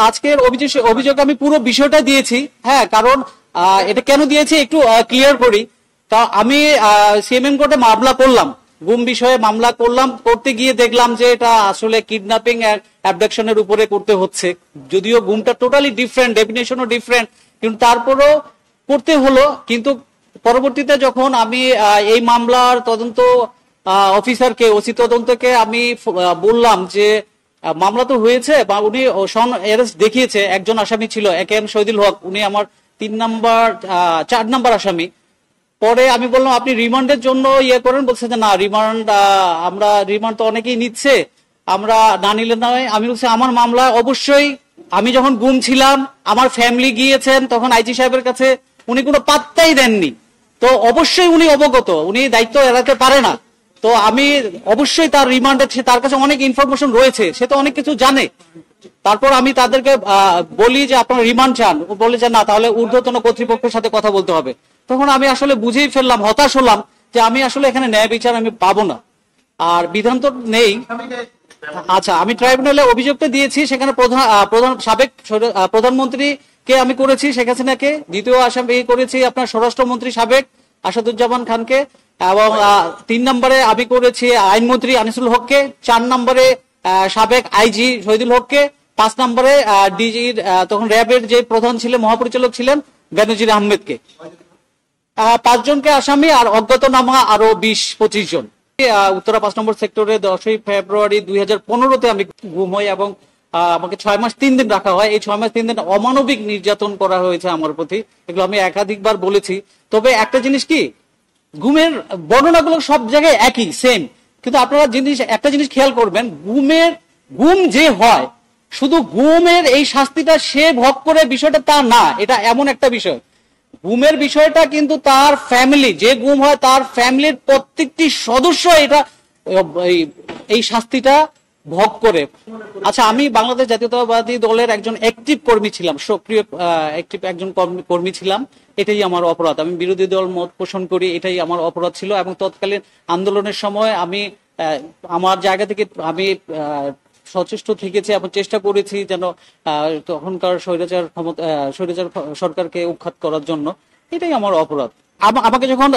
আজকের অভিযোগ আমি পুরো বিষয়টা দিয়েছি। হ্যাঁ, কারণ এটা কেন দিয়েছি একটু ক্লিয়ার করি। তা আমি সিএমএম কোর্টে মামলা করলাম, গুম বিষয়ে মামলা করলাম। করতে গিয়ে দেখলাম যে এটা আসলে কিডন্যাপিং অ্যাবডাকশনের উপরে করতে হচ্ছে, যদিও গুমটা টোটালি ডিফারেন্ট, ডেফিনেশনও ডিফারেন্ট, কিন্তু তারপরও করতে হলো। কিন্তু পরবর্তীতে যখন আমি এই মামলার তদন্ত অফিসারকে, ওসি তদন্তকে আমি বললাম যে মামলা তো হয়েছে বা উনি সন অ্যারেস্ট দেখিয়েছে, একজন আসামি ছিল AKM শহীদুল হক, উনি আমার 4 নাম্বার আসামি। পরে আমি বললাম আপনি রিমান্ডের জন্য ইয়ে করেন, বলছে যে না রিমান্ড তো অনেকেই নিচ্ছে, আমরা না নিলে নয়। আমি বলছি আমার মামলা অবশ্যই, আমি যখন গুম ছিলাম আমার ফ্যামিলি গিয়েছেন তখন আইজি সাহেবের কাছে, উনি কোনো পাত্তাই দেননি। তো অবশ্যই উনি অবগত, উনি দায়িত্ব এড়াতে পারে না। তো আমি অবশ্যই তার রিমান্ডে, তার কাছে অনেক ইনফরমেশন রয়েছে, সে তো অনেক কিছু জানে। তারপর আমি তাদেরকে বলি যে আপনারা রিমান্ড চান, বলে যে না, তাহলে ঊর্ধ্বতন কর্তৃপক্ষের সাথে কথা বলতে হবে। তখন আমি আসলে বুঝেই ফেললাম, হতাশ হলাম যে আমি আসলে এখানে ন্যায় বিচার আমি পাবো না, আর বিধান তো নেই। আচ্ছা, আমি ট্রাইব্যুনালে অভিযোগটা দিয়েছি, সেখানে সাবেক প্রধানমন্ত্রীকে আমি করেছি, শেখ হাসিনাকে। দ্বিতীয় আসামি করেছি আপনার স্বরাষ্ট্রমন্ত্রী সাবেক আসাদুজ্জামান খানকে, এবং 3 নম্বরে আমি করেছি আইনমন্ত্রী আনিসুল হককে, 4 নম্বরে সাবেক আইজি শহীদুল হককে, 5 নম্বরে ডিজির তখন র্যাবের যে প্রধান ছিলেন, মহাপরিচালক ছিলেন বেনজির আহমেদকে। 5 জনকে আসামি, আর অজ্ঞাতনামা আরো 20-25 জন। উত্তরা 5 নম্বর সেক্টরে 10ই ফেব্রুয়ারি 2015-তে আমি গুম হই, এবং আমাকে 6 মাস 3 দিন রাখা হয়। এই 6 মাস 3 দিন অমানবিক নির্যাতন করা হয়েছে আমার প্রতি, এগুলো আমি একাধিকবার বলেছি। তবে একটা জিনিস কি, গুমের বর্ণনাগুলো সব জায়গায় একই, সেম, কিন্তু আপনারা একটা জিনিস খেয়াল করবেন, গুম যে হয়, শুধু গুমের এই শাস্তিটা সে ভোগ করে বিষয়টা তা না, এটা এমন একটা বিষয়। গুমের বিষয়টা কিন্তু তার ফ্যামিলি, যে গুম হয় তার ফ্যামিলির প্রত্যেকটি সদস্য এটা এই শাস্তিটা ভোগ করে। আচ্ছা, আমি বাংলাদেশ জাতীয়তাবাদী দলের একজন অ্যাক্টিভ কর্মী ছিলাম, সক্রিয় অ্যাক্টিভ একজন কর্মী ছিলাম। এটাই আমার অপরাধ, আমি বিরোধী দল মত পোষণ করি, এটাই আমার অপরাধ ছিল। এবং তৎকালীন আন্দোলনের সময় আমি আমার জায়গা থেকে আমি সচেষ্ট থেকেছি এবং চেষ্টা করেছি যেন তখনকার স্বৈরাচার সরকারকে উৎখাত করার জন্য। এটাই আমার অপরাধ। আমাকে যখন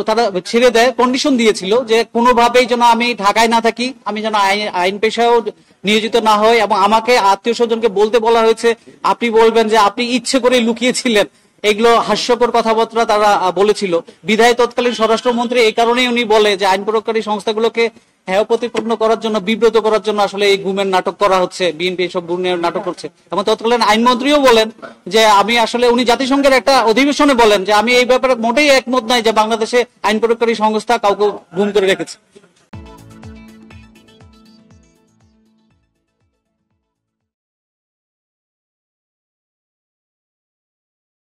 তারা ছেড়ে দেয়, কন্ডিশন দিয়েছিল যে কোনোভাবেই যেন আমি ঢাকায় না থাকি, আমি যেন আইন পেশায়ও নিয়োজিত না হই, এবং আমাকে আত্মীয় স্বজনকে বলতে বলা হয়েছে আপনি বলবেন যে আপনি ইচ্ছে করে লুকিয়েছিলেন। এগুলো হাস্যকর কথাবার্তা তারা বলেছিল। বিধায় তৎকালীন স্বরাষ্ট্রমন্ত্রী এই কারণেই উনি বলে যে আইন প্রয়োগকারী সংস্থাগুলোকে হেয় প্রতিপন্ন করার জন্য, বিব্রত করার জন্য আসলে এই গুমের নাটক করা হচ্ছে, বিএনপি এসব গুমের নাটক করছে। এবং তৎকালীন আইনমন্ত্রীও বলেন যে আমি আসলে, উনি জাতিসংঘের একটা অধিবেশনে বলেন যে আমি এই ব্যাপারে মোটেই একমত নাই যে বাংলাদেশে আইন প্রয়োগকারী সংস্থা কাউকে গুম করে রেখেছে।